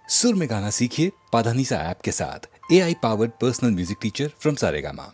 सुर में गाना सीखिए पाधानीसा ऐप के साथ। AI powered personal music teacher from Saregama.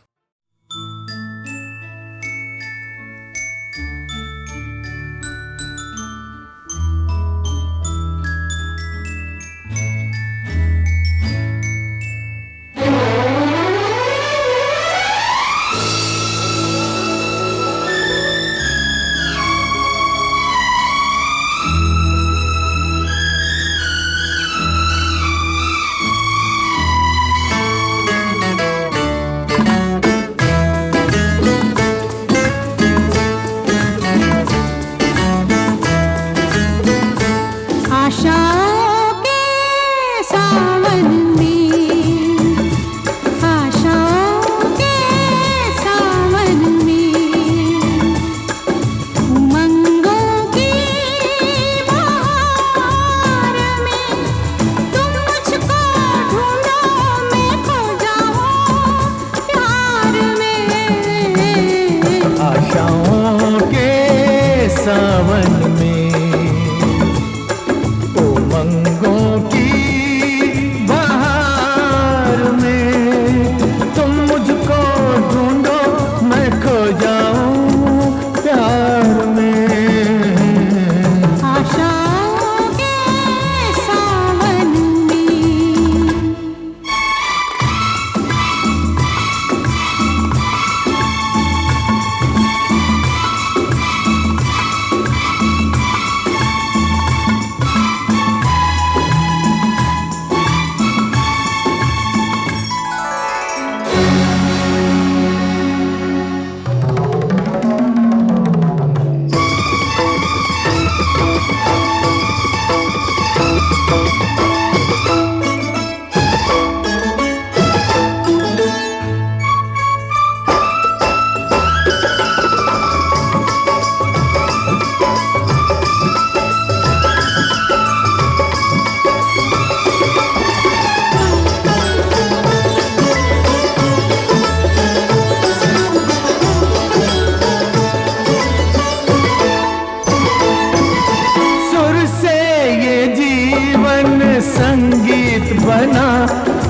संगीत बना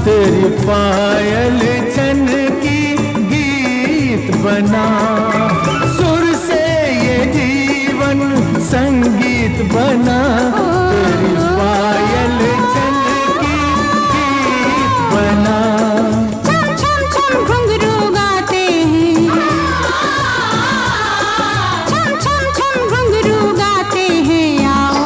तेरी पायल छन की गीत बना। सुर से ये जीवन संगीत बना तेरी पायल छन की गीत बना। छम छम छम घुंघरू गाते हैं, छम छम छम घुंघरू गाते हैं। आओ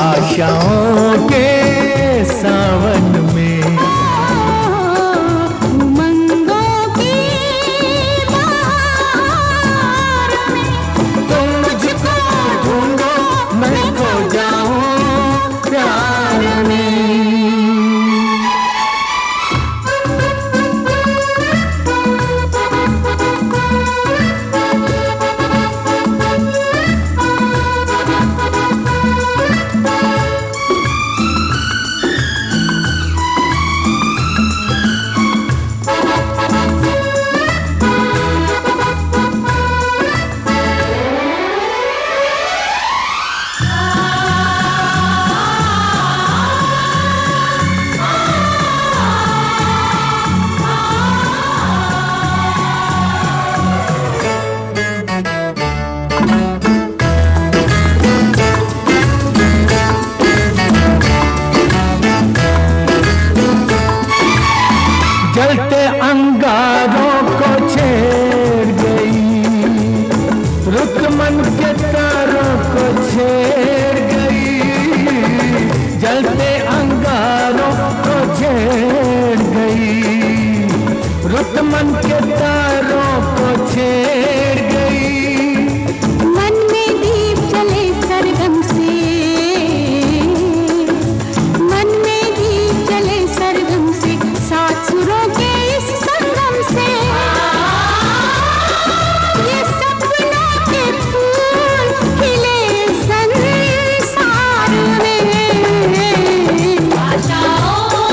आशाओं के सावन में, उमंगों की बहार में तुम मुझको ढूंढो मैं खो जाऊं प्यार में। जलते अंगारों को छेड़ गई, रुक मन के तारों को छेड़ गई। जलते अंगारों को छेड़ गई, रुक मन के तारों को छेड़ गई। मन में दीप जले सरगम से, मन में दीप जले सरगम से, सात सुरों के इस संगम से ये सपनों के फूल खिले संसार में। आशाओं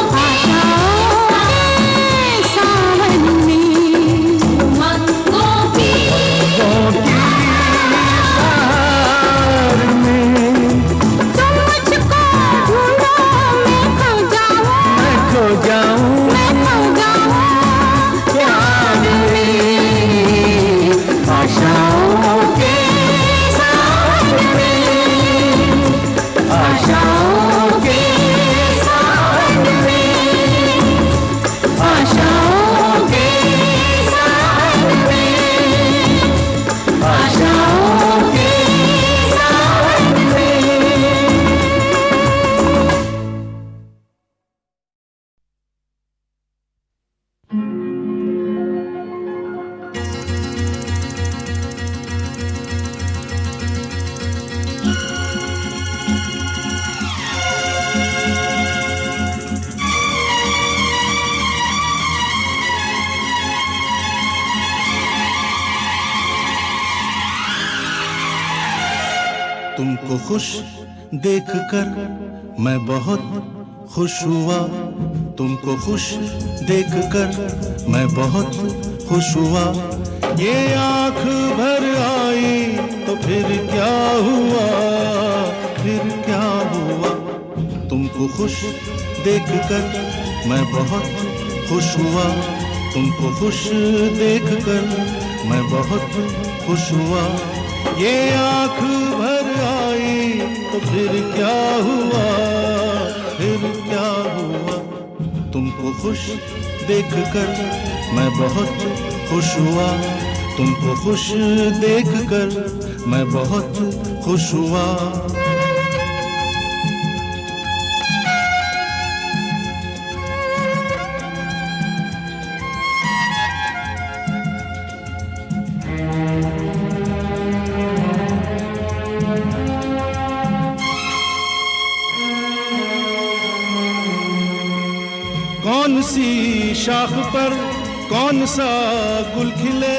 तुमको खुश देखकर मैं बहुत खुश हुआ, तुमको खुश देखकर मैं बहुत खुश हुआ। ये आँख भर आई तो फिर क्या हुआ, फिर क्या हुआ। तुमको खुश देखकर मैं बहुत खुश हुआ, तुमको खुश देखकर मैं बहुत खुश हुआ। ये आँख भर आई तो फिर क्या हुआ, फिर क्या हुआ। तुमको खुश देखकर मैं बहुत खुश हुआ, तुमको खुश देखकर मैं बहुत खुश हुआ। कौन सी शाख पर कौन सा गुल खिले,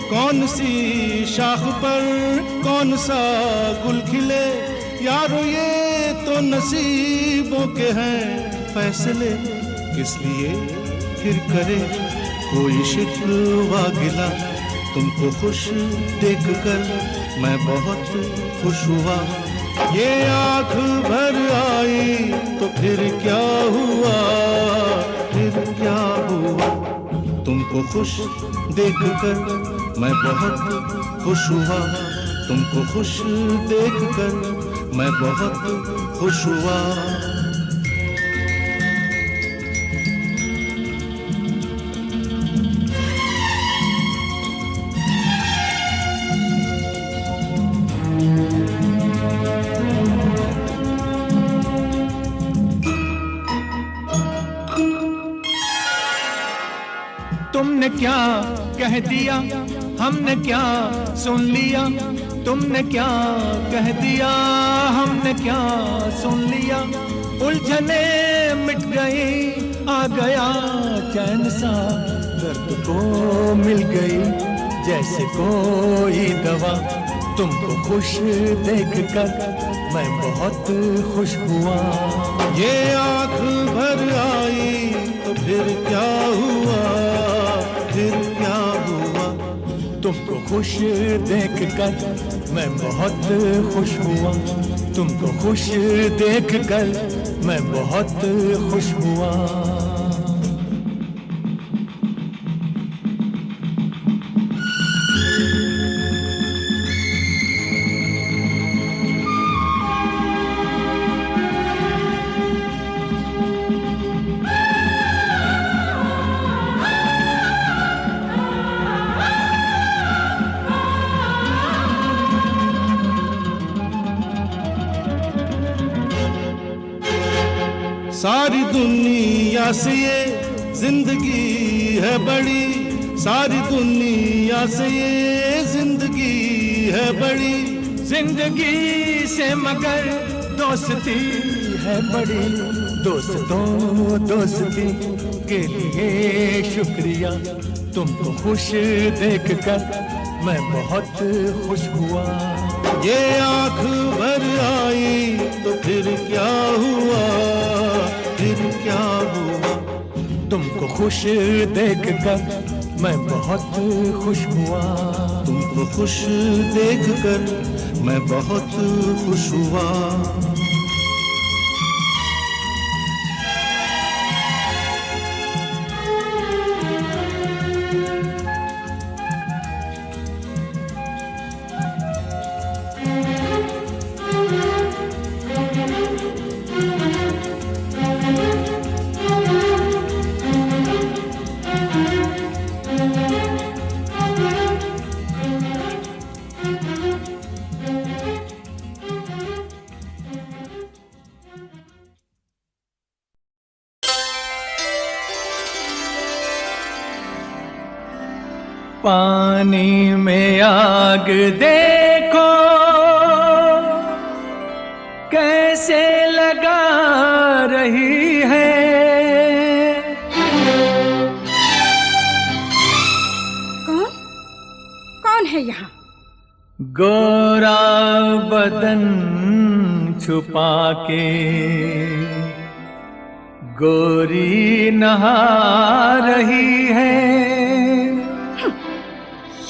कौन सी शाख पर कौन सा गुल खिले। यारो ये तो नसीबों के हैं फैसले, इसलिए फिर करे कोई शिकवा गिला। तुमको खुश देखकर मैं बहुत खुश हुआ। ये आँख भर आई तो फिर क्या हुआ, फिर क्या हुआ। तुमको खुश देखकर मैं बहुत खुश हुआ, तुमको खुश देखकर मैं बहुत खुश हुआ। तुमने क्या कह दिया हमने क्या सुन लिया, तुमने क्या कह दिया हमने क्या सुन लिया। उलझने मिट गई आ गया चैन सा, दर्द को मिल गई जैसे कोई दवा। तुमको खुश देखकर मैं बहुत खुश हुआ। ये आँख भर आई तो फिर क्या हुआ, फिर क्या हुआ। तुमको खुश देखकर मैं बहुत खुश हुआ, तुमको खुश देखकर मैं बहुत खुश हुआ। सारी दुनिया से ये जिंदगी है बड़ी, सारी दुनिया से ये जिंदगी है बड़ी। जिंदगी से मगर दोस्ती है बड़ी, दोस्तों दोस्ती के लिए शुक्रिया। तुमको खुश देखकर मैं बहुत खुश हुआ। ये आँख भर आई तो फिर क्या हुआ, फिर क्या हुआ। तुमको खुश देखकर मैं बहुत खुश हुआ, तुमको खुश देखकर मैं बहुत खुश हुआ। पानी में आग देखो कैसे लगा रही है, कौन है यहाँ? गोरा बदन छुपा के गोरी नहा रही है।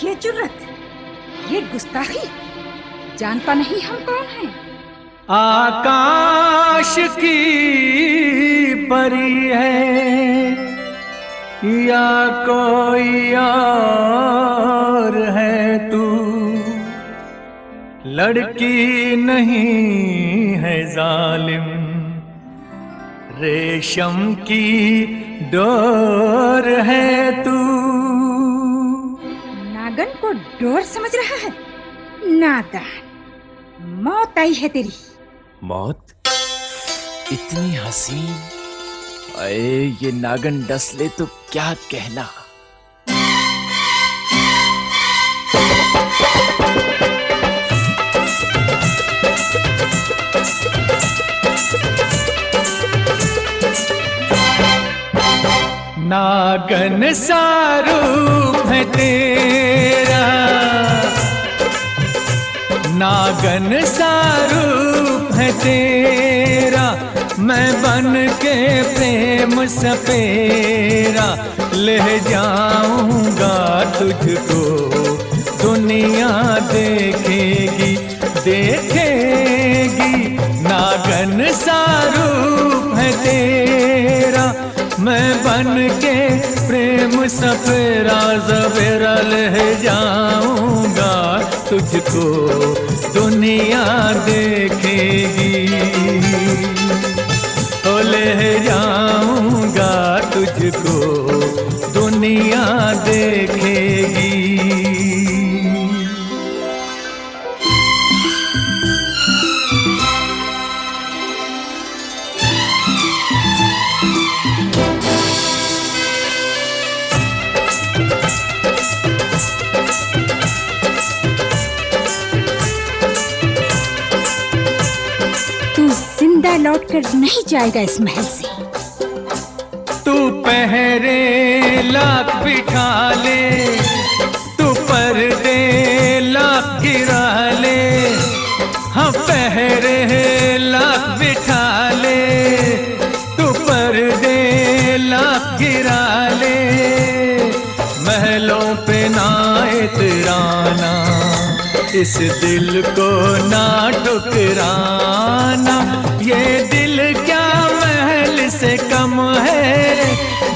ये जुर्रत, ये गुस्ताखी, जानता नहीं हम कौन हैं? आकाश की परी है या कोई और है तू, लड़की नहीं है जालिम, रेशम की डोर है तू। नागन को डोर समझ रहा है? नादान, मौत आई है तेरी। मौत? इतनी हसीन? अरे ये नागन डस ले तो क्या कहना। नागन सा रूप है तेरा, नागन सा रूप है तेरा, मैं बन के प्रेम सपेरा ले जाऊंगा तुझको, दुनिया देखेगी देखेगी। नागन सा रूप है तेरा, मैं बन के प्रेम सपेरा ज़बेरा ले जाऊंगा तुझको, दुनिया देखेगी। तो ले जाऊंगा तुझको, दुनिया देखेगी। लौट कर नहीं जाएगा इस महल से। तू पहरे लाख बिठा ले, तू पर्दे लाख गिरा ले, हाँ पहरे लाख बिठा ले, तू पर्दे लाख गिरा ले। महलों पे ना इतराना, इस दिल को ना ठुकराना, ये दिल क्या महल से कम है,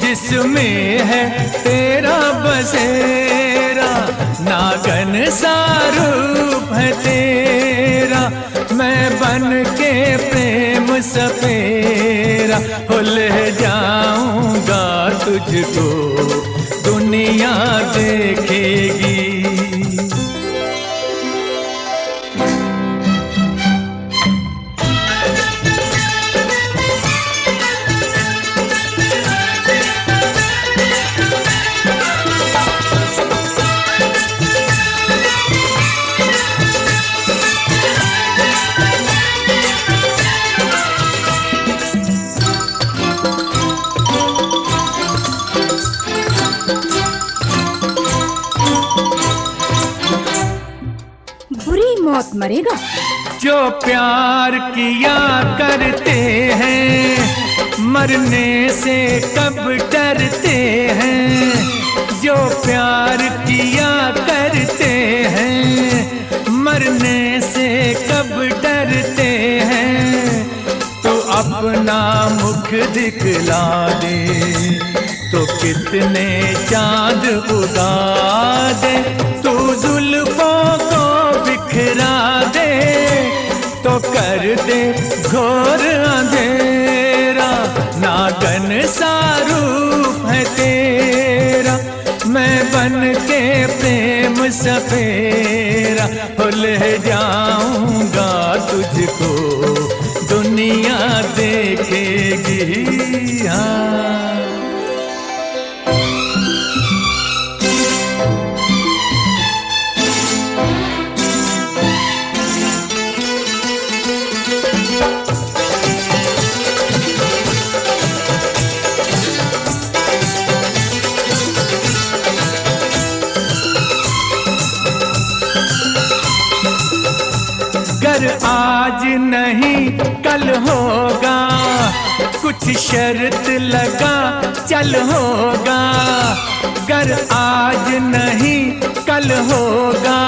जिसमें है तेरा बसेरा। नागन सा रूप है तेरा, मैं बन के प्रेम सपेरा ले जाऊंगा तुझको, दुनिया देखेगी। मौत मरेगा। जो प्यार किया करते हैं, मरने से कब डरते हैं। जो प्यार किया करते हैं, मरने से कब डरते हैं। तो अपना मुख दिखला दे, तो कितने चांद उगा दे। तू जुल्फों को बिखरा दे, तो कर दे घोर अंधेरा। नागन सा रूप है तेरा, मैं बन के प्रेम सपेरा ले जाऊंगा तुझको, दुनिया देखेगी। हाँ आज नहीं कल होगा, कुछ शर्त लगा चल होगा। गर आज नहीं कल होगा,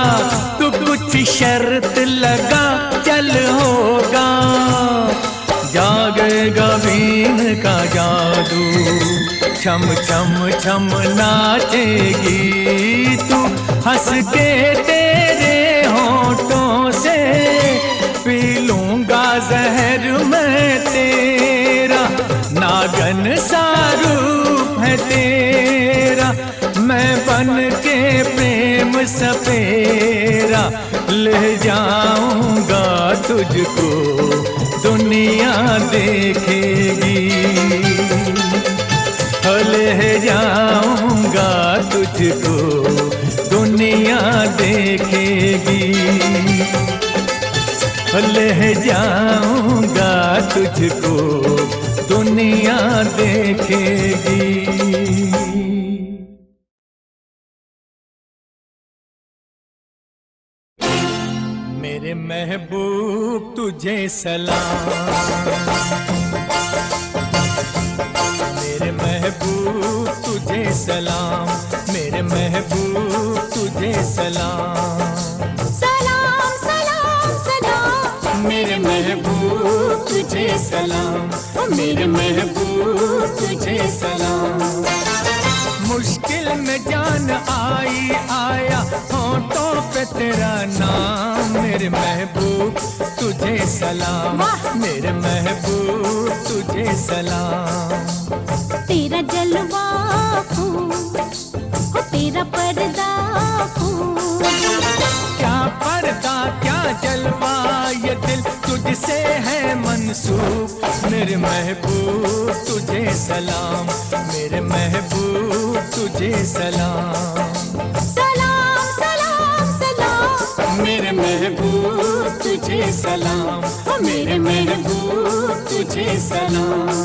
तो कुछ शर्त लगा चल होगा। जागेगा बीन का जादू, छम छम छम नाचेगी तू, हंस के तेरे होठों से पी लूंगा जहर मैं तेरा। नागन सा रूप है तेरा, मैं बन के प्रेम सपेरा। ले जाऊंगा तुझको दुनिया देखेगी, ले जाऊंगा तुझको दुनिया देखेगी। ले जाऊंगा तुझको दुनिया देखेगी। मेरे महबूब तुझे सलाम, मेरे महबूब तुझे सलाम, मेरे महबूब तुझे सलाम। सलाम सलाम सलाम मेरे महबूब तुझे सलाम, मेरे महबूब तुझे सलाम। मुश्किल में जान आई आया होठों पे तेरा नाम, मेरे महबूब तुझे सलाम, मेरे महबूब तुझे सलाम। तेरा जलवा खूब हो, तेरा पर्दा खूब। क्या पर्दा क्या जलवा, ये दिल तुझसे है मंसूब। मेरे महबूब तुझे सलाम, मेरे महबूब तुझे सलाम। सलाम सलाम सलाम मेरे महबूब तुझे सलाम, मेरे महबूब तुझे सलाम।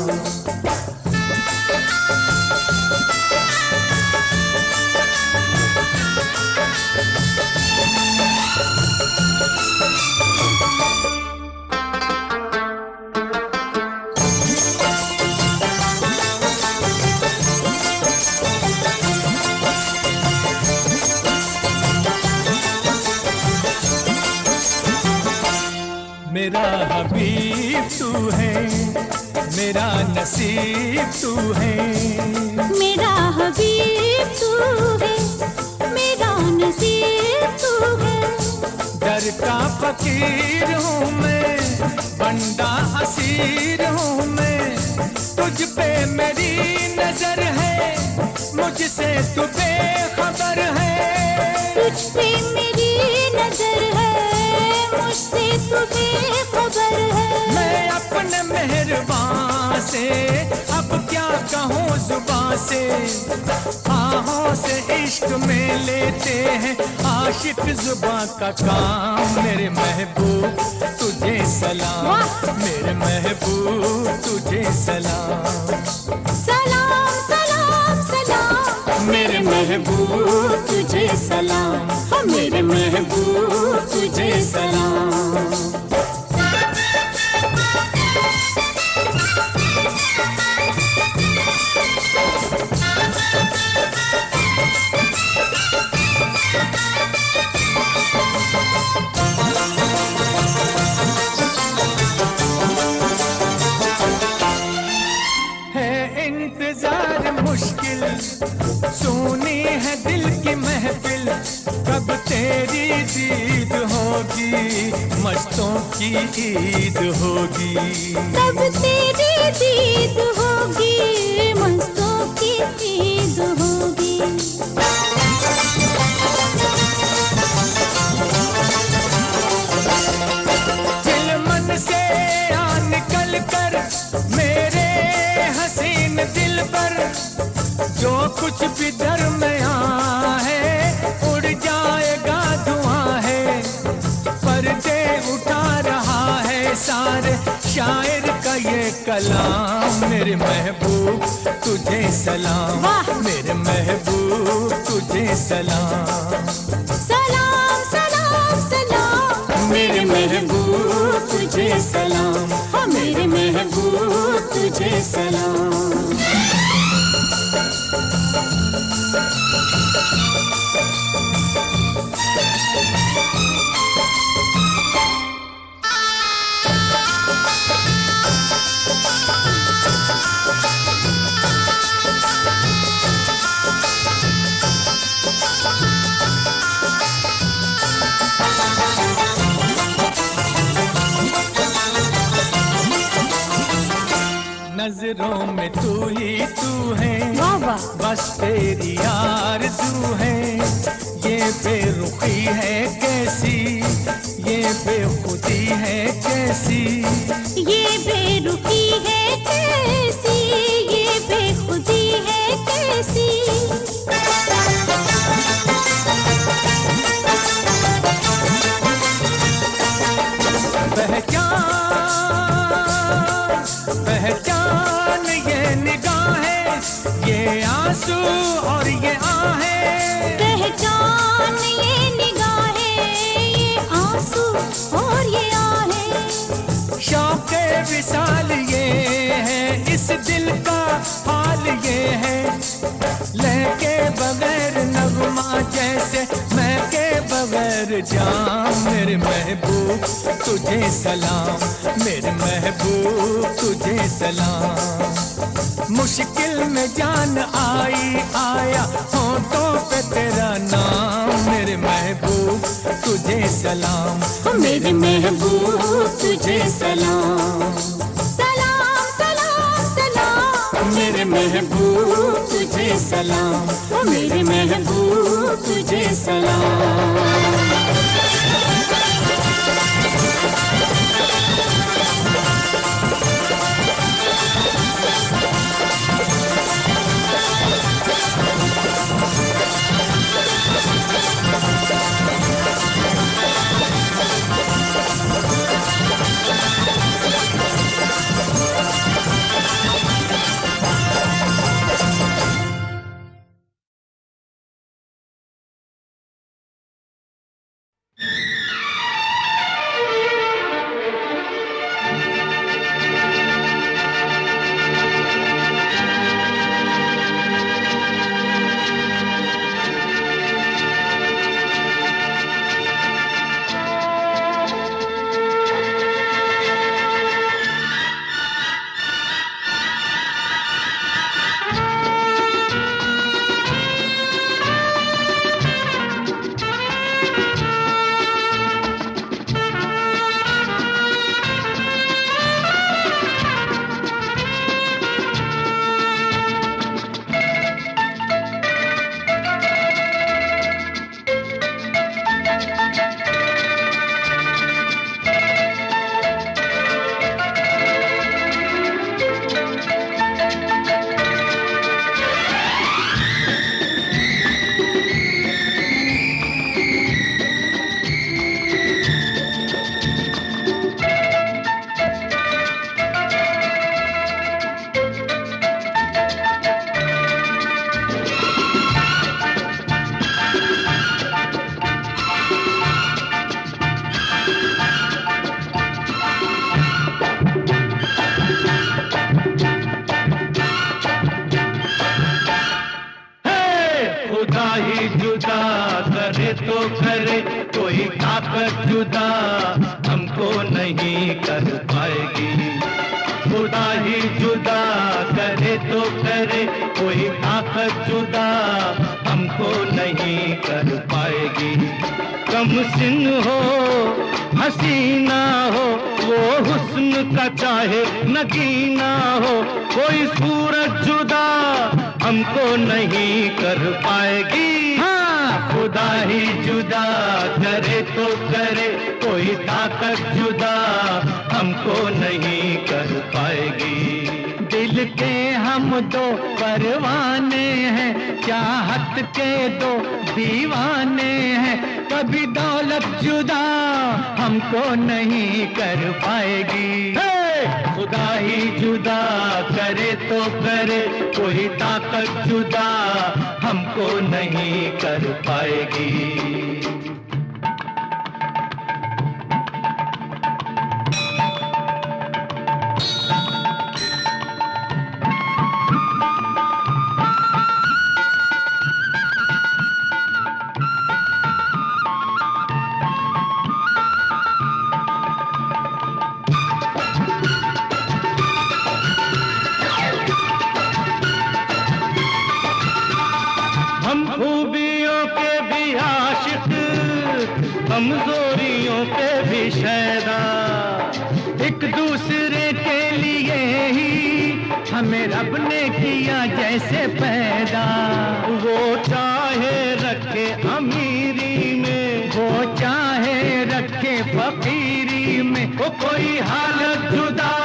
मेरा हबीब तू है, मेरा नसीब तू है। मेरा हबीब तू है, मेरा नसीब तू है। दर का फकीर हूँ मैं, बंदा असीर हूँ मैं। तुझ पे मेरी नजर है, मुझसे तू बेखबर है। तुझ पे मेरी नजर है, मुझसे तू बेखबर है। मैं अपने मेहरबान से अब क्या कहूँ जुबान से। आहों से इश्क में लेते हैं आशिक जुबां का काम। मेरे महबूब तुझे सलाम, मेरे महबूब तुझे सलाम। सलाम सलाम सलाम मेरे महबूब तुझे सलाम, मेरे महबूब तुझे सलाम। मुश्किल सुनी है दिल की महफिल, कब तेरी दीद होगी, मस्तों की ईद होगी। तब तेरी दीद होगी, मस्तों की ईद होगी। दिल मन से आ निकल कर मेरे हसीन दिल पर, जो कुछ भी दरमियां है उड़ जाएगा धुआं है। पर्दे उठा रहा है सारे शायर का ये कलाम। मेरे महबूब तुझे सलाम, मेरे महबूब तुझे सलाम। सलाम सलाम सलाम मेरे महबूब तुझे सलाम, ओ मेरे महबूब तुझे सलाम। नजरों में तू ही तू है, बस तेरी आरज़ू है। ये बेरुखी है कैसी, ये बेखुदी है कैसी, ये बेरुखी है कैसी, ये बेखुदी है कैसी। पहचान ये निगाहें, ये आंसू और ये आहें। पहचान ये निगाहें, ये आंसू और ये आहें। शौक़े विसाल ये है, इस दिल का हाल ये है। लहके बगैर नगमा जैसे महके बगैर जाम। मेरे महबूब तुझे सलाम, मेरे महबूब तुझे सलाम। मुश्किल में जान आई आया होठों पे तेरा नाम। मेरे महबूब तुझे सलाम, मेरे महबूब तुझे सलाम। सलाम सलाम सलाम, मेरे महबूब तुझे सलाम, मेरे महबूब तुझे सलाम। तो करे कोई ताकत जुदा हमको नहीं कर पाएगी। खुदा ही जुदा करे तो करे कोई ताकत जुदा हमको नहीं कर पाएगी। कम सिन हो हसीना हो वो हुस्न का चाहे नगीना हो, कोई सूरत जुदा हमको नहीं कर पाएगी। खुदा ही जुदा करे तो करे कोई ताकत जुदा हमको नहीं कर पाएगी। दिल के हम दो परवाने हैं, चाहत के दो दीवाने हैं, कभी दौलत जुदा हमको नहीं कर पाएगी। खुदा ही जुदा करे तो करे कोई ताकत जुदा हमको नहीं कर पाएगी। कमजोरियों पे भी शैदा, एक दूसरे के लिए ही हमें रब ने किया जैसे पैदा। वो चाहे रखे अमीरी में, वो चाहे रखे फकीरी में, वो कोई हालत जुदा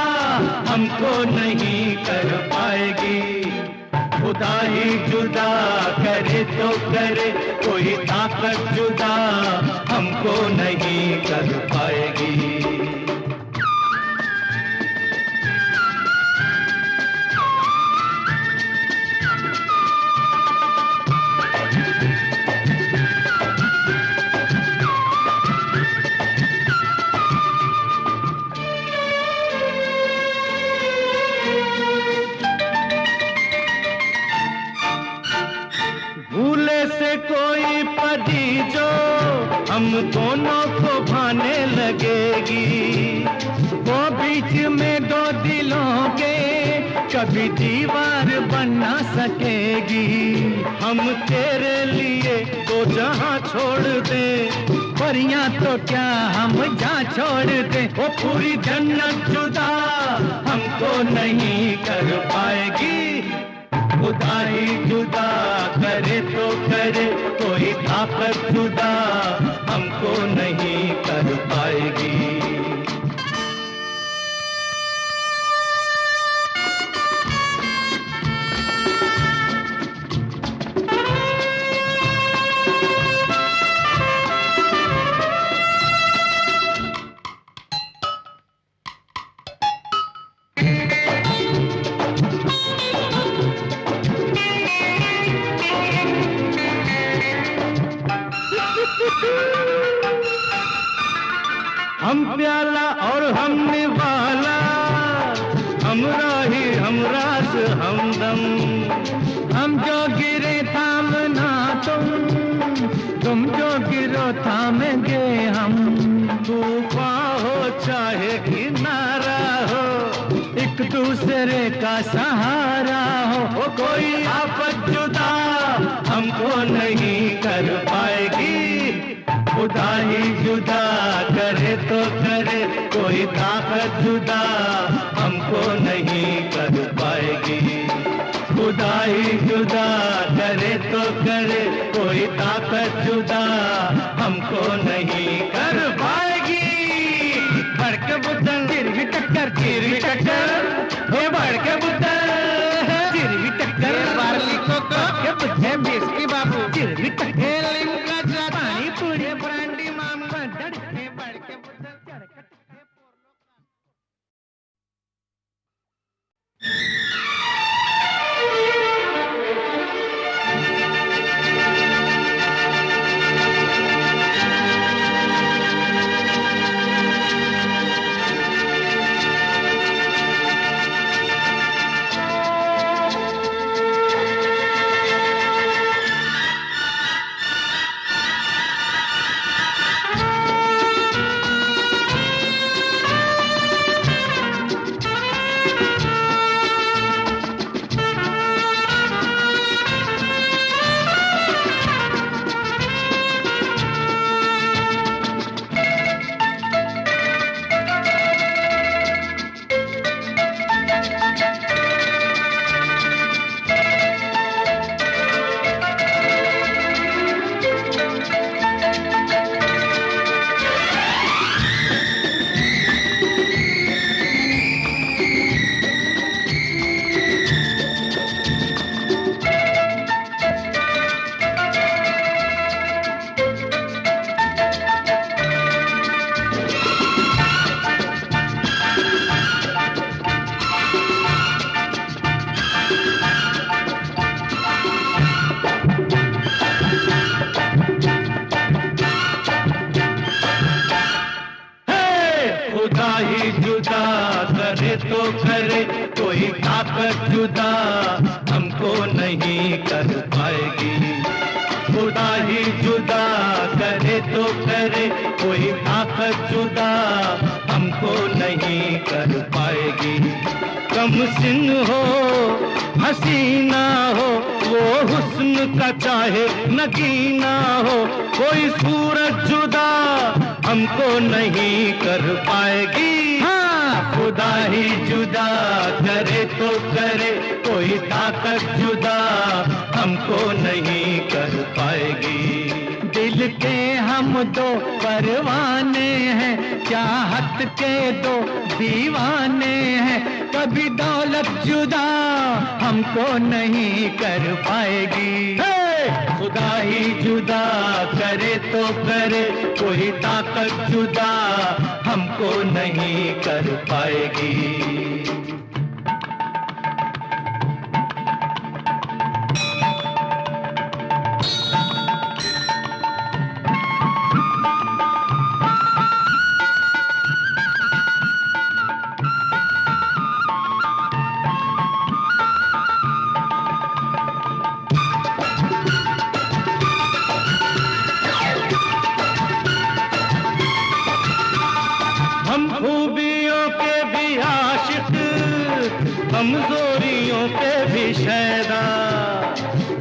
हमको नहीं कर पाएगी। खुदा ही जुदा करे तो करे, कोई ताकत जुदा हमको नहीं कर पाएगी। भूले से कोई पदी जो हम दोनों को भाने लगेगी, वो बीच में दो दिलों के कभी दीवार बन ना सकेगी। हम तेरे लिए तो जहां छोड़ दे, परियां तो क्या हम जा छोड़ दे। वो पूरी जन्नत जुदा हमको नहीं कर पाएगी। खुदा ही जुदा करे तो करे, कोई ताकत जुदा हमको नहीं कर पाएगी। हम प्याला और हम निवाला, हम राही हम राज हमदम। हम जो गिरे थामना तुम जो गिरो थामेंगे हम। तूफान हो चाहे किनारा हो, एक दूसरे का सहारा हो। कोई आफत जुदा हमको नहीं कर पाएगी। खुदा ही जुदा करे तो करे, कोई ताकत जुदा हमको नहीं कर पाएगी। खुदा ही जुदा करे तो करे, कोई ताकत जुदा हमको नहीं कर पाएगी। भड़के बुद्धन गिरवी टक्कर, गिरवी टक्कर, हे भड़के बुद्धन गिरवी टक्कर। बारली को के बुद्धे बेस्ती बाबू गिरवी टक्कर। लिंगा पानी पूरी ब्रांडी मामा धड़के भड़के बुद्धन चढ़कट। तो करे कोई ताकत जुदा हमको नहीं कर पाएगी। खुदा ही जुदा करे तो करे कोई ताकत जुदा हमको नहीं कर पाएगी। कम सिन हो हसीना हो वो हुस्न का चाहे नगीना हो, कोई सूरत जुदा हमको नहीं कर पाएगी। हाँ, खुदा ही जुदा करे तो करे, कोई ताकत जुदा हमको नहीं कर पाएगी। दिल के हम दो परवाने हैं, चाहत के दो दीवाने हैं, कभी दौलत जुदा हमको नहीं कर पाएगी। खुदा ही जुदा करे तो करे, कोई ताकत जुदा हमको नहीं कर पाएगी। हम खूबियों के भी आशिक, कमजोरियों के भी शैदा,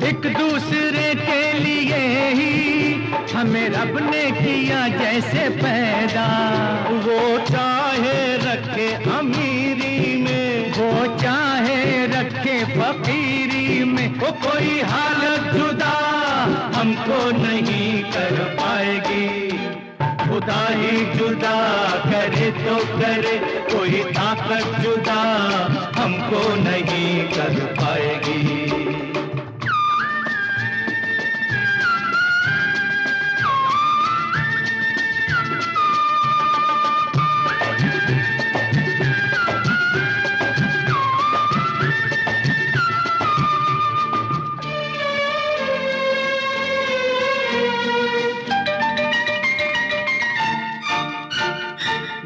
एक दूसरे के लिए ही हमें रब ने किया जैसे पैदा। वो चाहे रखे अमीरी में, वो चाहे रखे फकीरी में, वो कोई हालत जुदा हमको नहीं कर पाएगी। खुदा ही जुदा करे तो करे, कोई ताकत जुदा हमको नहीं कर पाएगी।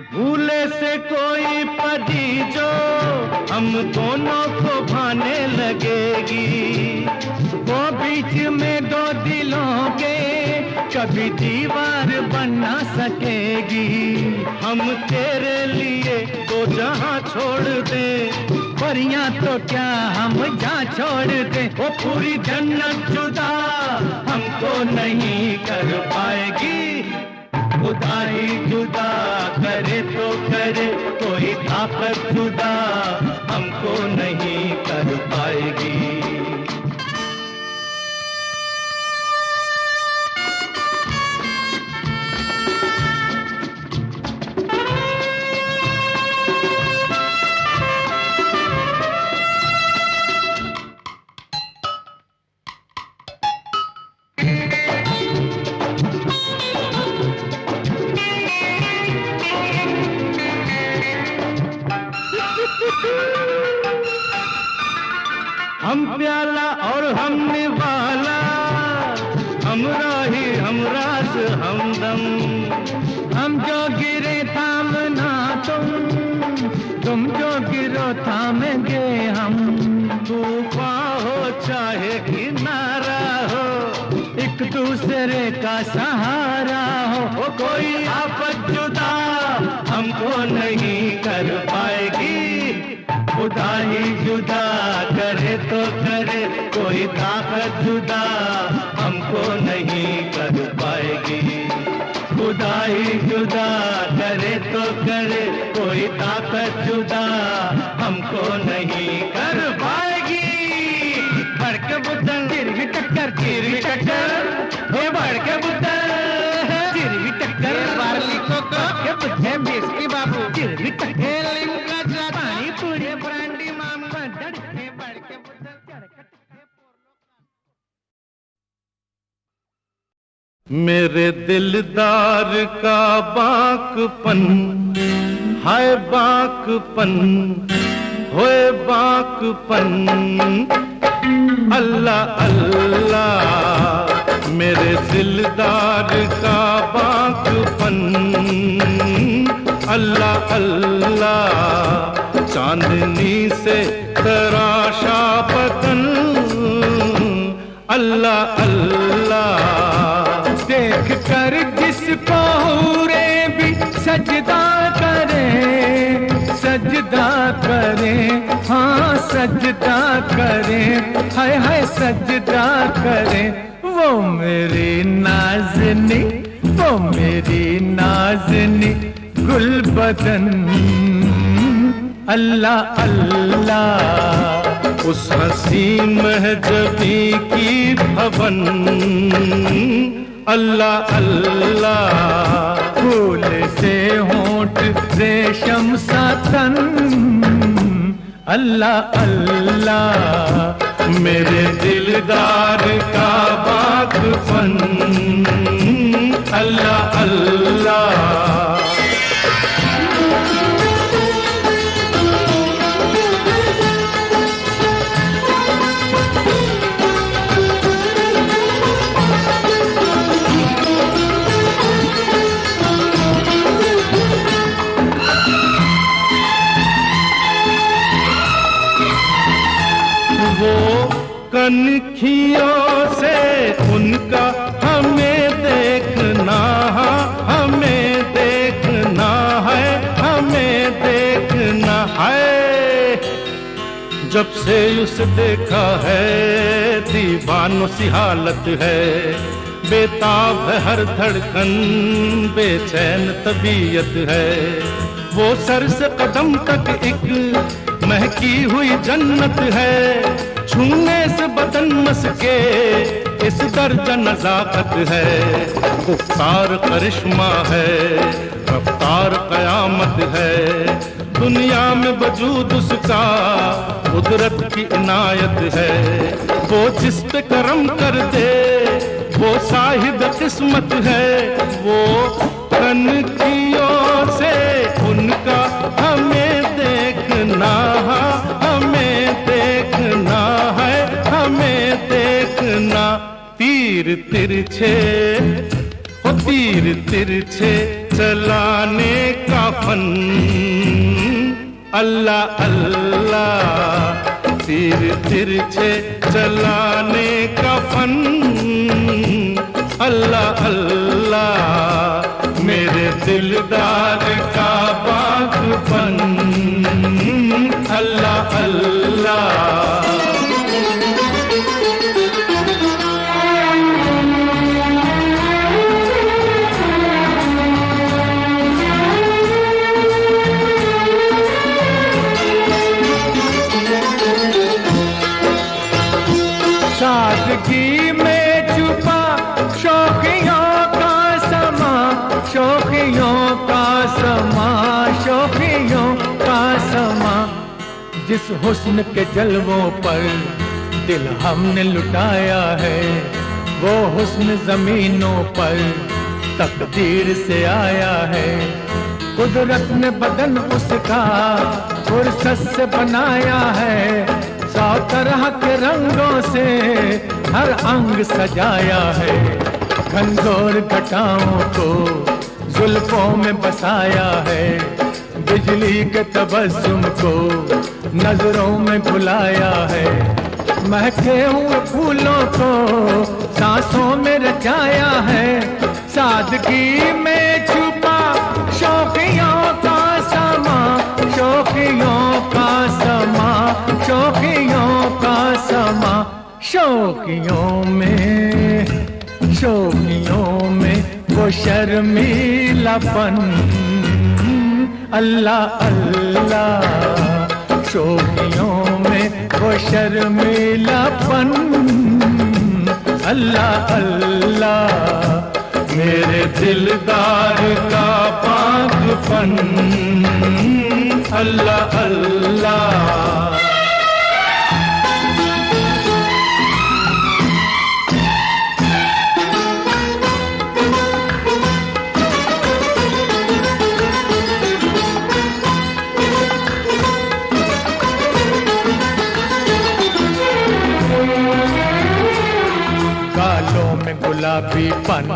भूले से कोई पदी जो हम दोनों को भाने लगेगी, वो बीच में दो दिलों के कभी दीवार बन ना सकेगी। हम तेरे लिए दो जहां छोड़ दे, परियां तो क्या हम जा छोड़ दे, वो पूरी जन्नत जुदा हमको नहीं कर पाएगी। खुदा ही जुदा करे तो करे, कोई ताकत जुदा हमको नहीं कर पाएगी। हम प्याला और हम निवाला, हमरा ही हमराज हमदम, हम जो गिरे थामना तुम जो गिरो थामेंगे हम। तूफान हो चाहे किनारा हो, एक दूसरे का सहारा हो, कोई आफत जुदा हमको नहीं कर पाएगी। खुदा ही जुदा करे तो करे, कोई ताकत जुदा हमको नहीं कर पाएगी। खुदा ही जुदा करे तो करे, कोई ताकत जुदा हमको नहीं कर पाएगी। बड़के बुद्धन गिरवी टक्कर, गिरवी टक्कर, हे बड़के बुद्धन गिरवी टक्कर, बारली को के बुद्धे बेस्ती बाबू गिरवी टक्कर, लिंगा जा पानी पूरी ब्रांडी माम बड़के बड़के बुद्धन चढ़के। मेरे दिलदार का बाकपन, हाय बाकपन, होए बाकपन, अल्लाह अल्लाह। मेरे दिलदार का बाकपन, अल्लाह अल्लाह। चांदनी से तराशा बदन, अल्लाह अल्लाह। देख कर जिसको हुरे भी सजदा करे, सजदा करे, हाँ सजदा करें, हाय हाय सजदा करें। वो मेरी नाज़नी, वो मेरी नाज़नी गुलबदन, अल्लाह अल्लाह उस हसी महजबी की भवन, अल्लाह अल्लाह फूल से होंठ रेशम सा तन, अल्लाह अल्लाह मेरे दिलदार का बाग़बान, अल्लाह अल्लाह। कनखियों से उनका हमें देखना, हमें देखना है, हमें देखना है। जब से उसे देखा है दीवानों सी हालत है, बेताब है हर धड़कन, बेचैन तबीयत है। वो सर से कदम तक एक महकी हुई जन्नत है, छूने से बदन मस्के इस दर्जा नजाकत है। गुफ्तार करिश्मा है, रफ्तार कयामत है, दुनिया में वजूद उसका कुदरत की इनायत है। वो जिस पे करम कर दे वो साहिब किस्मत है। वो कनखियों से उनका हमें देखना, हमें देखना है, हमें देखना। तीर तिरछे हो तीर तिरछे चलाने का फन, अल्लाह अल्लाह तीर तिरछे चलाने का फन, अल्लाह अल्लाह मेरे दिलदार का बाग़बान, अल्लाह अल्लाह। सादगी में छुपा शौकियों का समा, शौकियों का समा, शौकियों का समा। जिस हुस्न के जलवों पर दिल हमने लुटाया है, वो हुस्न जमीनों पर तकदीर से आया है। कुदरत ने बदन उसका फुर्सत से बनाया है, 100 तरह के रंगों से हर अंग सजाया है। घनघोर घटाओं को जुल्फों में बसाया है, बिजली के तबस्सुम को नजरों में बुलाया है। महके हुए फूलों को सांसों में रचाया है, सादगी में छुपा शौकियों का समा, शौकियों का समा, शौकियों का समा। शौकियों में वो शर्मीलापन, अल्लाह अल्लाह शौकियों में वो शर्मीलापन, अल्लाह अल्लाह मेरे दिलदार का बाग़बान, अल्लाह अल्लाह। गुलाबीपन,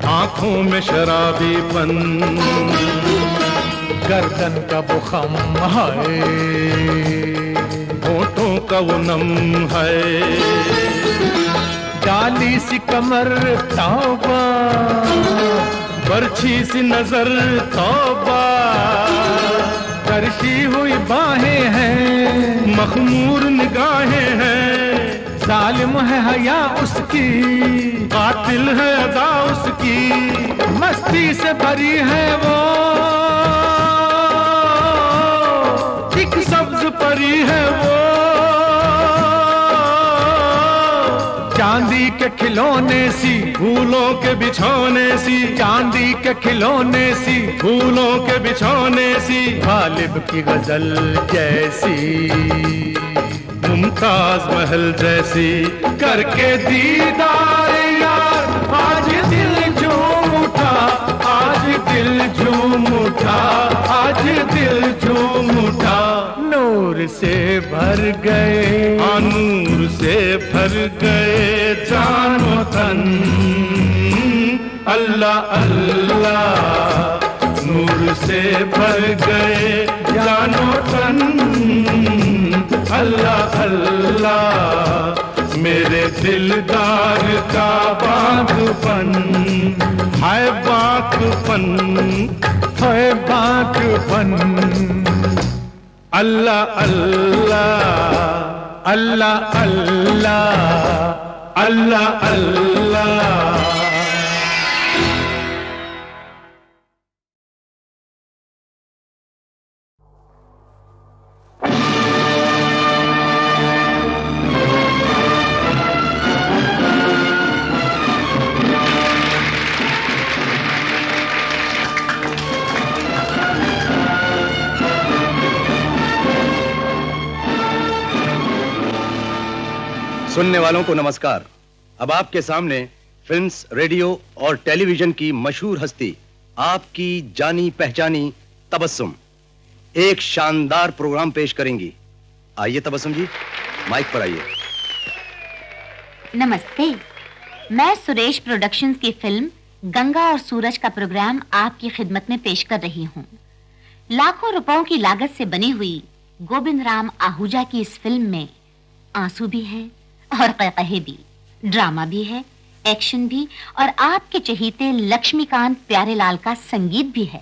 आँखों में शराबीपन, गर्दन का वो खम है, होठों का वो नम है। डाली सी कमर तौबा, बरछी सी नजर तौबा, तरशी हुई बाहें हैं, मखमूर निगाहें हैं, जालिम है हया उसकी, कातिल है अदा उसकी, मस्ती से भरी है वो, एक सब्ज परी है वो, चांदी के खिलौने सी, फूलों के बिछौने सी, चांदी के खिलौने सी, फूलों के बिछौने सी, गालिब की गजल जैसी, मुमताज महल जैसी, करके दीदार यार आज दिल झूम उठा, आज दिल झूम उठा, आज दिल झूम उठा। नूर से भर गए, नूर से भर गए जानो तन, अल्लाह अल्लाह, नूर से भर गए जानो तन, अल्लाह अल्लाह, मेरे दिलदार का बागपन, है बागपन, है बागपन, अल्लाह अल्लाह, अल्लाह अल्लाह, अल्लाह अल्लाह। सुनने वालों को नमस्कार। अब आपके सामने फिल्म्स, रेडियो और टेलीविजन की मशहूर हस्ती, आपकी जानी पहचानी तबस्सुम, एक शानदार प्रोग्राम पेश करेंगी। आइए तबस्सुम जी, माइक पर आइए। नमस्ते, मैं सुरेश प्रोडक्शंस की फिल्म गंगा और सूरज का प्रोग्राम आपकी खिदमत में पेश कर रही हूँ। लाखों रुपयों की लागत से बनी हुई गोविंद राम आहूजा की इस फिल्म में आंसू भी है और क़हक़हे भी, ड्रामा भी है, एक्शन भी, और आपके चहीते लक्ष्मीकांत प्यारेलाल का संगीत भी है।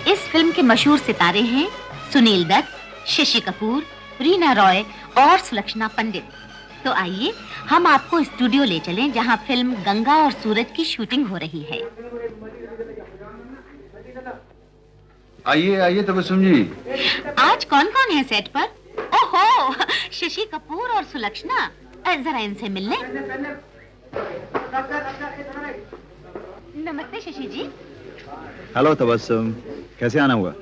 इस फिल्म के मशहूर सितारे हैं सुनील दत्त, शशि कपूर, रीना रॉय और सुलक्षणा पंडित। तो आइए हम आपको स्टूडियो ले चलें जहां फिल्म गंगा और सूरज की शूटिंग हो रही है। आइए आइए तबस्सुम जी। आज कौन कौन है सेट पर? ओहो, शशि कपूर और सुलक्षणा, जरा इनसे मिलने। नमस्ते शशि जी। हेलो तबस्सुम, कैसे आना हुआ?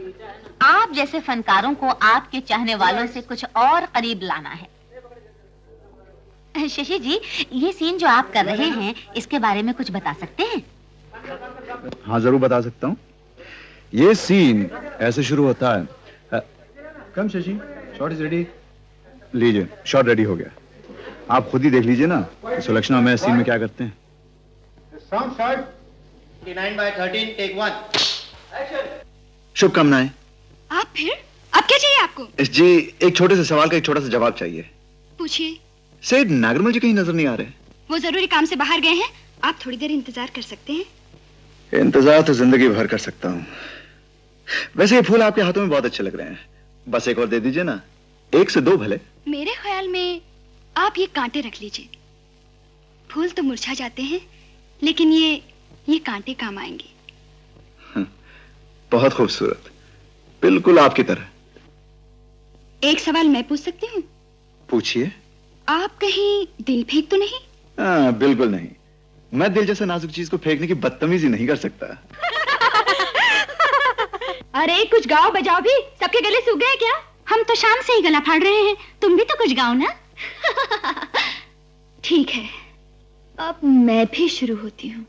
आप जैसे फनकारों को आपके चाहने वालों से कुछ और करीब लाना है। शशि जी, ये सीन जो आप कर रहे हैं, इसके बारे में कुछ बता सकते हैं? हाँ जरूर बता सकता हूँ। ये सीन ऐसे शुरू होता है। कम शशि, शॉट इज रेडी। लीजिए, शॉट रेडी हो गया। आप खुद ही देख लीजिए ना कि सुलक्षणा में सीन में क्या करते हैं। शुभकामनाएं। आप फिर? अब क्या चाहिए आपको? जी, एक छोटे से सवाल का एक छोटा सा जवाब चाहिए। पूछिए। सेठ नागरमल जी कहीं नजर नहीं आ रहे? वो जरूरी काम से बाहर गए हैं। आप थोड़ी देर इंतजार कर सकते हैं। इंतजार तो जिंदगी भर कर सकता हूँ। वैसे ये फूल आपके हाथों में बहुत अच्छे लग रहे हैं। बस एक और दे दीजिए ना, एक से दो भले। मेरे ख्याल में आप ये कांटे रख लीजिए। फूल तो मुरझा जाते हैं, लेकिन ये कांटे काम आएंगे। बहुत खूबसूरत, बिल्कुल आपकी तरह। एक सवाल मैं पूछ सकती हूँ? पूछिए। आप कहीं दिल फेंक तो नहीं? बिल्कुल नहीं। मैं दिल जैसे नाजुक चीज को फेंकने की बदतमीजी नहीं कर सकता। अरे कुछ गाओ बजाओ भी, सबके गले सूख गए क्या? हम तो शाम से ही गला फाड़ रहे हैं, तुम भी तो कुछ गाओ ना। ठीक है, अब मैं भी शुरू होती हूँ।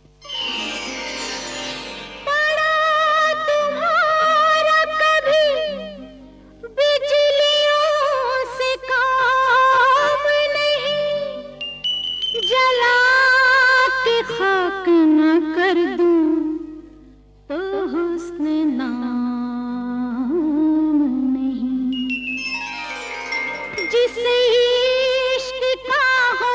जिसे इश्क का हो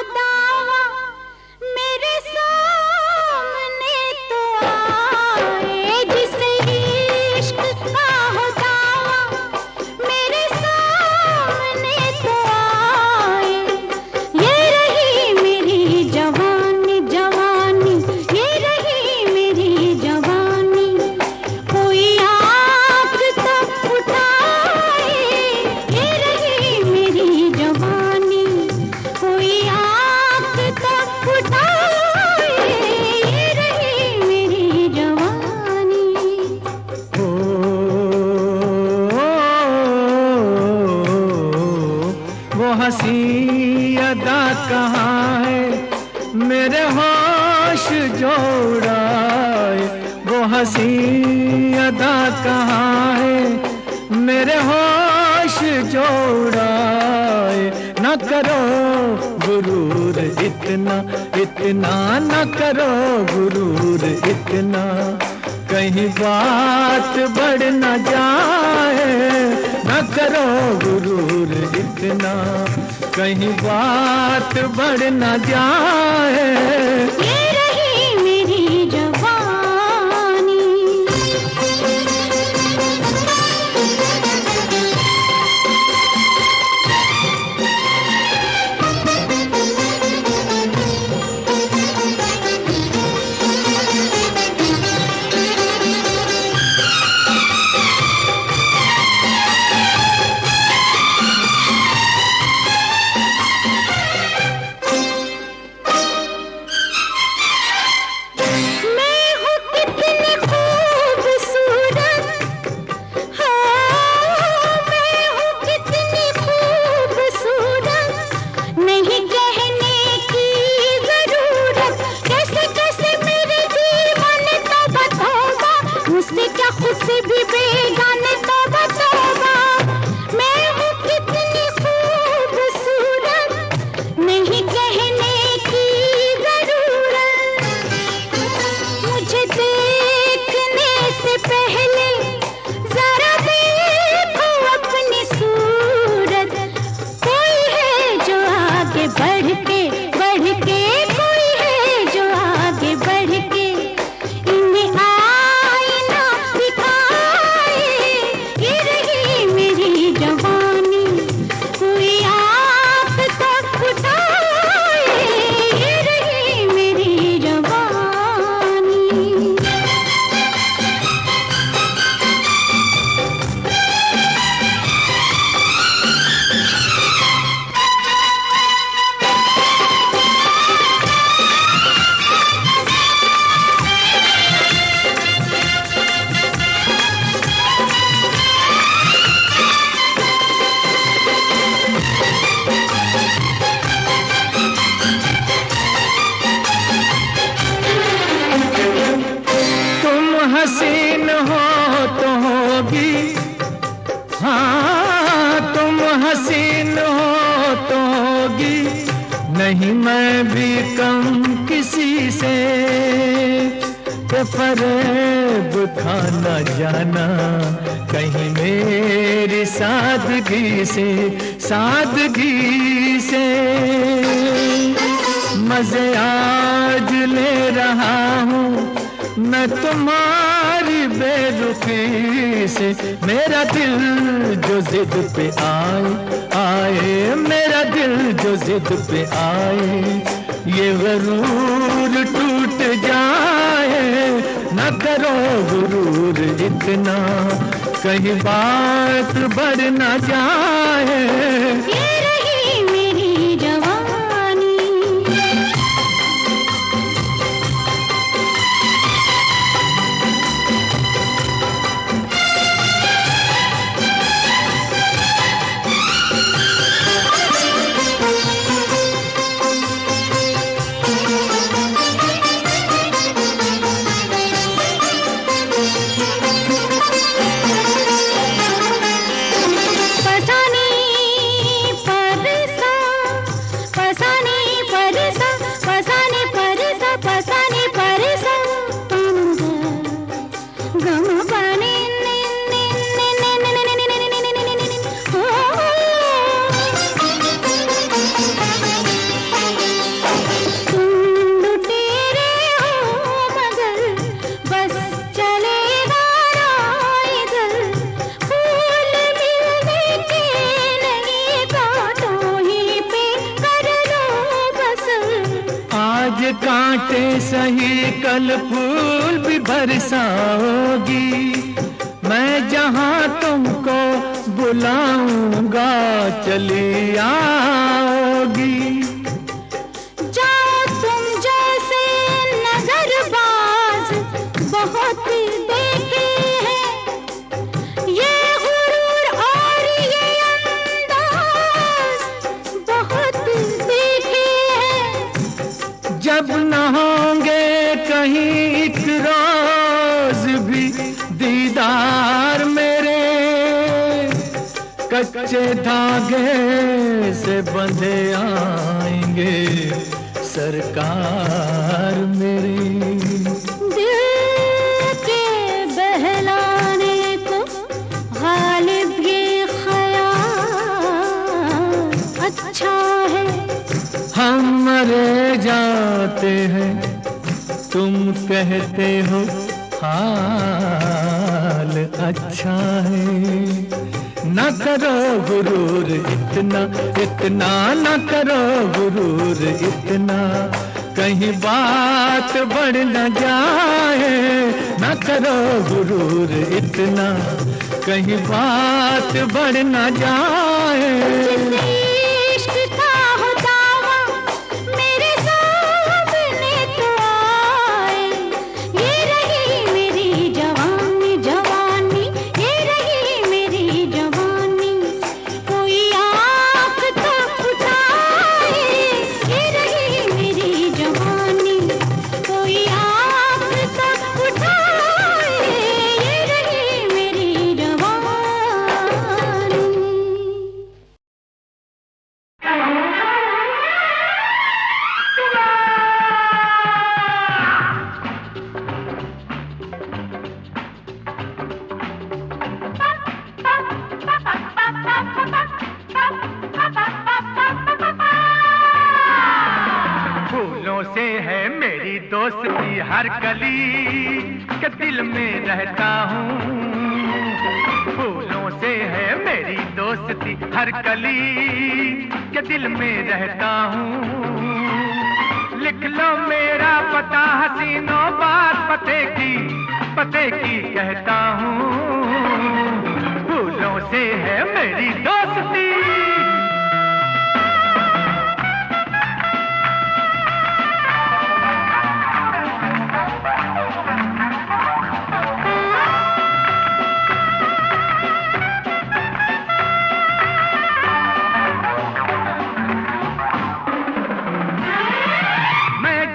उड़ाए, वो हंसी अदा कहाँ है मेरे होश जो उड़ाए। न करो गुरूर इतना, इतना न करो गुरूर इतना, कहीं बात बढ़ न जाए। न करो गुरूर इतना, कहीं बात बढ़ न जाए। ये रही मेरी जवानी, हसीन हो तो होगी, हाँ तुम हसीन हो तो होगी, नहीं मैं भी कम किसी से। फरेब खाना जाना कहीं मेरी सादगी से, सादगी से मजे आज ले रहा हूँ मैं तुम्हारी बेरुखी से। मेरा दिल जो जिद पे आए आए, मेरा दिल जो जिद पे आए, ये गरूर टूट जाए। न करो गुरूर इतना, कहीं बात बढ़ न जाए। ये रही मेरी जवानी, कांटे सही कल फूल भी बरसाओगी। मैं जहां तुमको बुलाऊंगा चली आओगी। जाओ तुम जैसे नजरबाज बहुत देखे हैं, ये गुरूर और ये अंदाज बहुत देखे हैं। जब न होंगे कहीं एक रोज भी दीदार मेरे कच्चे धागे से बंधे आएंगे सरकार मेरी। दिल के बहलाने को गालिब ये ख्याल अच्छा है। हम मरे जाते हैं तुम कहते हो हाल अच्छा है। न करो गुरूर इतना इतना, न करो गुरूर इतना, कहीं बात बढ़ न जाए। न करो गुरूर इतना, कहीं बात बढ़ न जाए। इश्क का हो दावा मेरे सामने तो आए। ये रही मेरी जवानी जवानी, ये रही मेरी जवानी, कोई आँख तो उठाए। ये रही मेरी जवानी, कोई आँख तो उठाए। ये रही मेरी जवानी। फूलों से है मेरी दोस्ती हर कली के दिल में रहता हूँ। फूलों से है मेरी दोस्ती हर कली के दिल में रहता हूँ। लिख लो मेरा पता हसीनों बात पते की कहता हूँ। फूलों से है मेरी दोस्ती।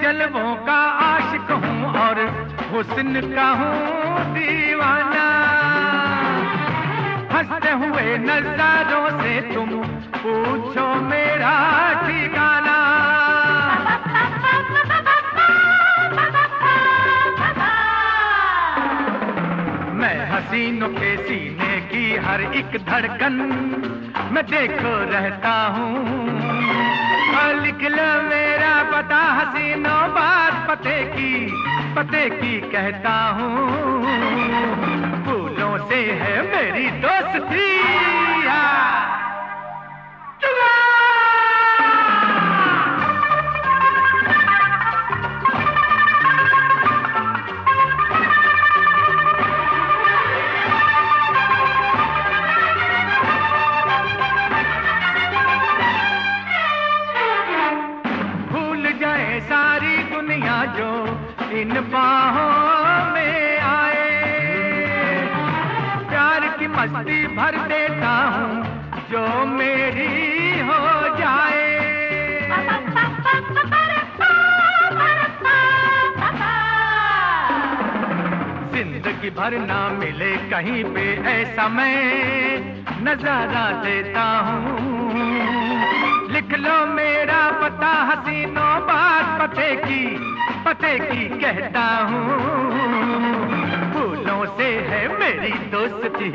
जलवों का आशिक हूँ और हुस्न का हूँ दीवाना। हंसते हुए नजारों से तुम पूछो मेरा ठिकाना। मैं हसीनों के सीने की हर एक धड़कन मैं देखो रहता हूँ। लिख लो मेरा पता हसीनों बात पते की कहता हूँ। फूलों से है मेरी दोस्ती। सारी दुनिया जो इन बाहों में आए, प्यार की मस्ती भर देता हूँ जो मेरी हो जाए। जिंदगी भर ना मिले कहीं पे ऐसा मैं नजारा देता हूँ। लिख लो मेरा पता हसीनों बात पते की कहता हूँ। फूलों से है मेरी दोस्ती।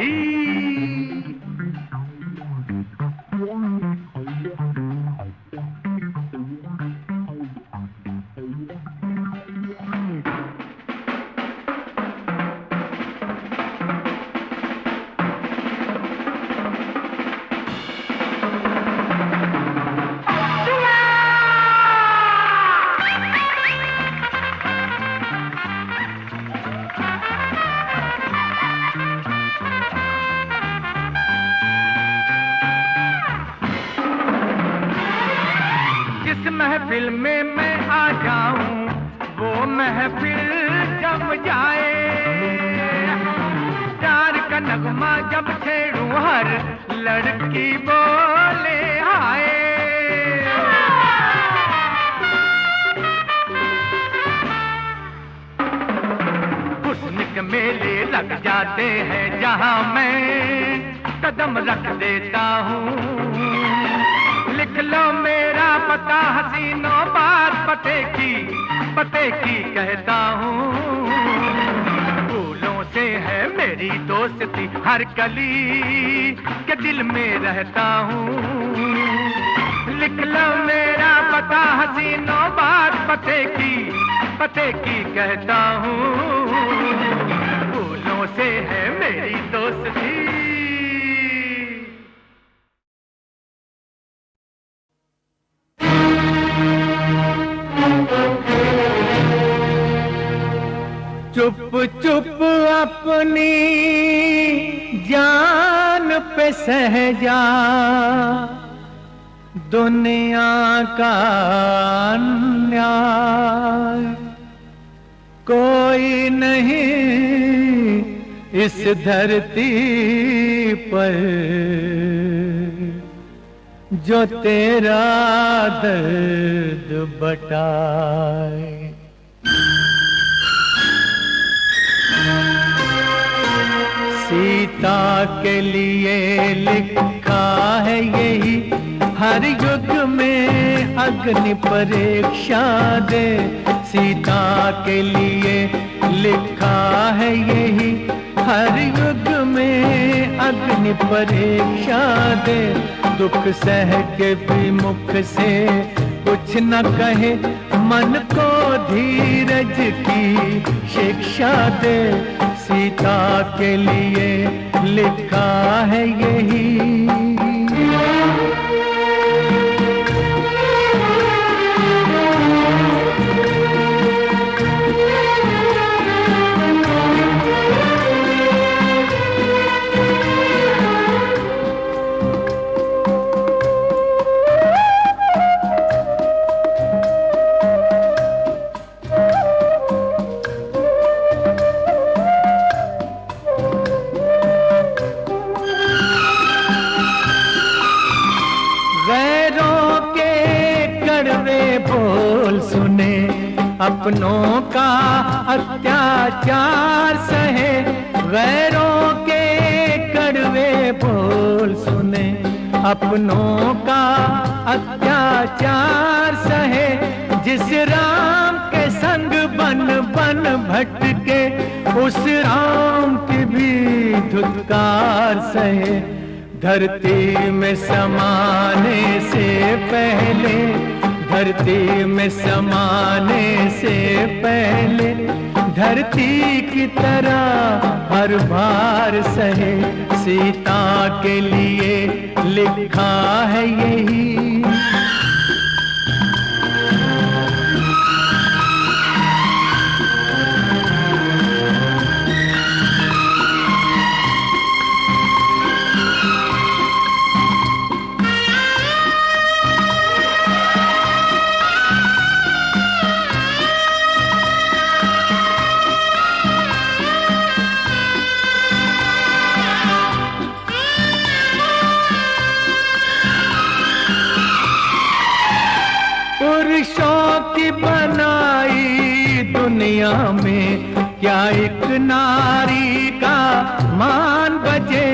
महफिल में मैं आ जाऊं वो महफिल जम जाए। प्यार का नगमा जब छेड़ूं हर लड़की बोले हाय। इश्क मेले लग जाते हैं जहां मैं कदम रख देता हूँ। लिख लो मेरा पता हसीनों बात पते की कहता हूँ। फूलों से है मेरी दोस्ती हर कली के दिल में रहता हूँ। लिख लो मेरा पता हसीनों बात पते की कहता हूँ। फूलों से है मेरी दोस्ती। चुप चुप अपनी जान पे सह जा, दुनिया का अन्याय कोई नहीं इस धरती पर जो तेरा दर्द बटाए। सीता के लिए लिखा है यही हर युग में अग्नि परीक्षा दे। सीता के लिए लिखा है यही हर युग में अग्नि परीक्षा दे। दुख सह के भी मुख से कुछ न कहे, मन को धीरज की शिक्षा दे। सीता के लिए लिखा है यही। अपनों का अत्याचार सहे, गैरों के कड़वे बोल सुने। अपनों का अत्याचार सहे, जिस राम के संग बन बन भटके, उस राम की भी धुतकार सहे। धरती में समाने से पहले, धरती में समाने से पहले, धरती की तरह हर भार सहे। सीता के लिए लिखा है यही। पुरुषों की बनाई दुनिया में क्या एक नारी का मान बचे।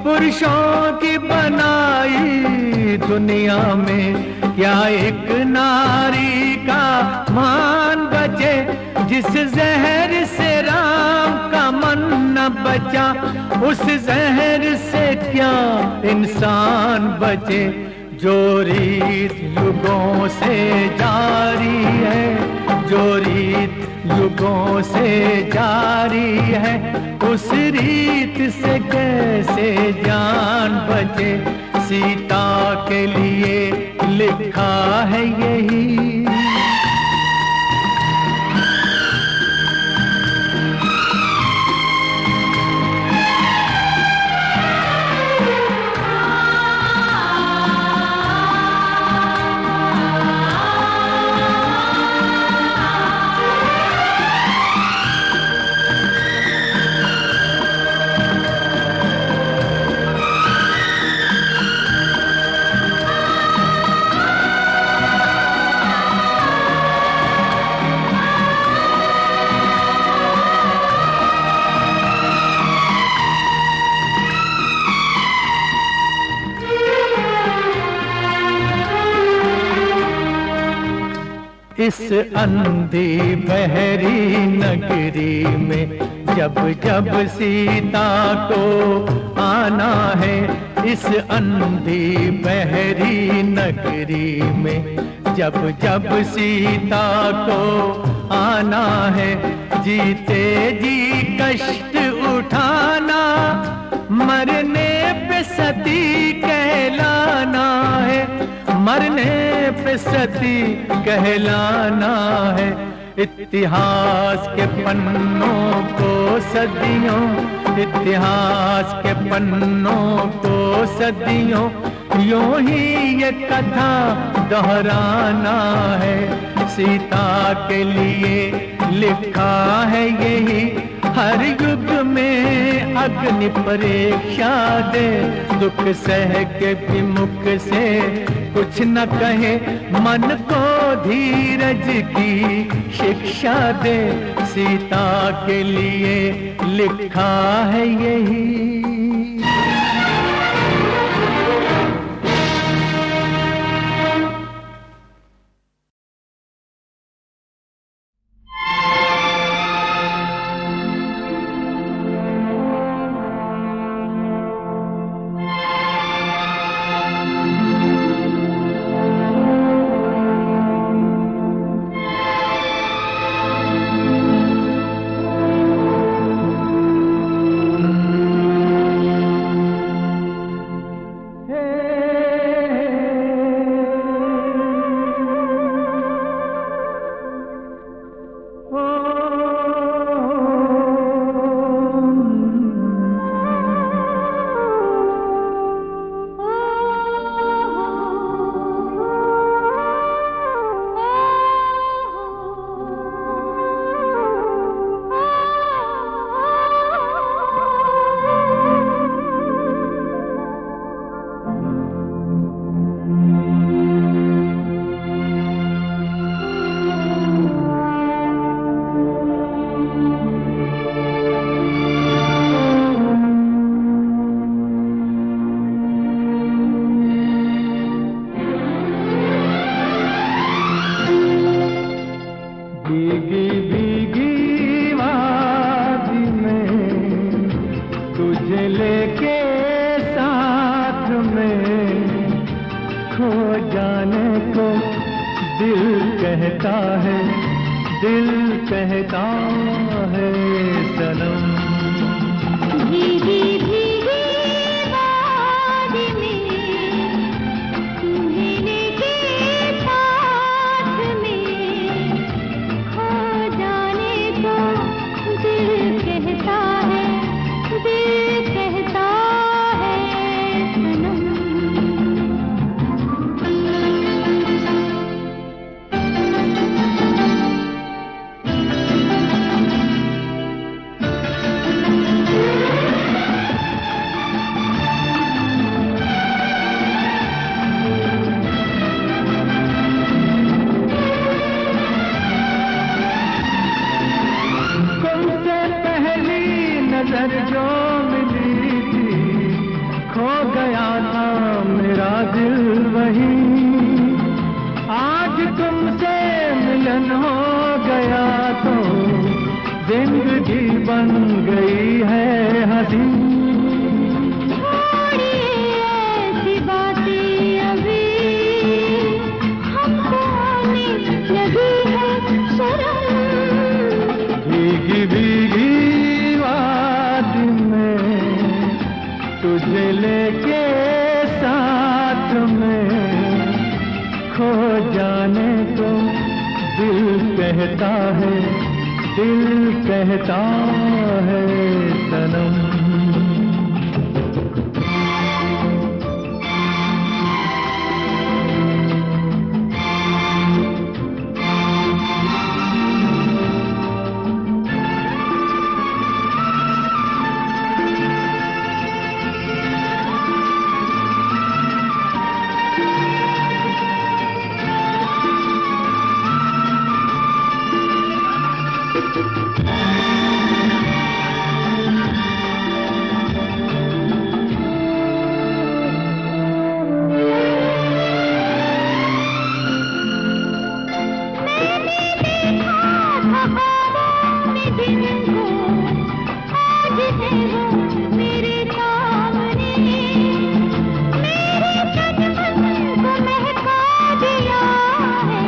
पुरुषों की बनाई दुनिया में क्या एक नारी का मान बचे। जिस जहर से राम का मन न बचा, उस जहर से क्या इंसान बचे। जो रीत युगों से जारी है, जो रीत युगों से जारी है, उस रीत से कैसे जान बचे। सीता के लिए लिखा है यही। इस अंधी बहरी नगरी में जब जब सीता को आना है, इस अंधी बहरी नगरी में जब जब सीता को आना है, जीते जी कष्ट उठाना, मरने पे सती कहलाना है, मरने पे सती कहलाना है। इतिहास के पन्नों को सदियों, इतिहास के पन्नों को सदियों यूं ही ये कथा दोहराना है। सीता के लिए लिखा है यही, हर युग में अग्नि परीक्षा दे, दुख सह के भी मुख से कुछ न कहे, मन को धीरज की शिक्षा दे, सीता के लिए लिखा है यही। आज है वो मेरे सामने, मेरे तन मन को महका दिया है,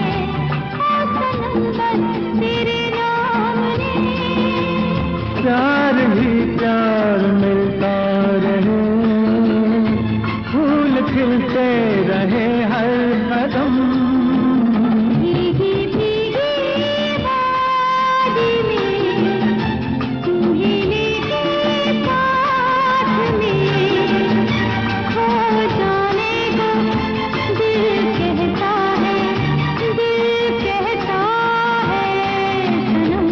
ओ सनम बस तेरे नाम ने। प्यार ही प्यार मिलता रहे, फूल खिलते रहे हर कदम। भीगी भीगी वादी में तुम्हें लेके साथ में, खो जाने को दिल कहता है, दिल कहता है सनम।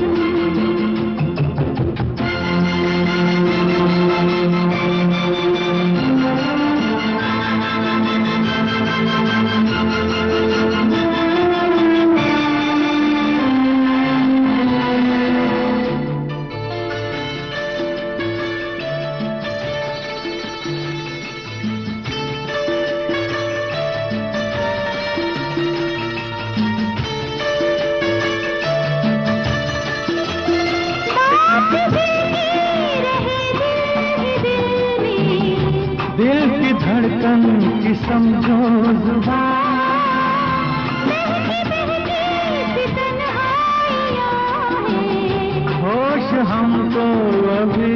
दिल की धड़कन की समझो जुबान, होश हमको अभी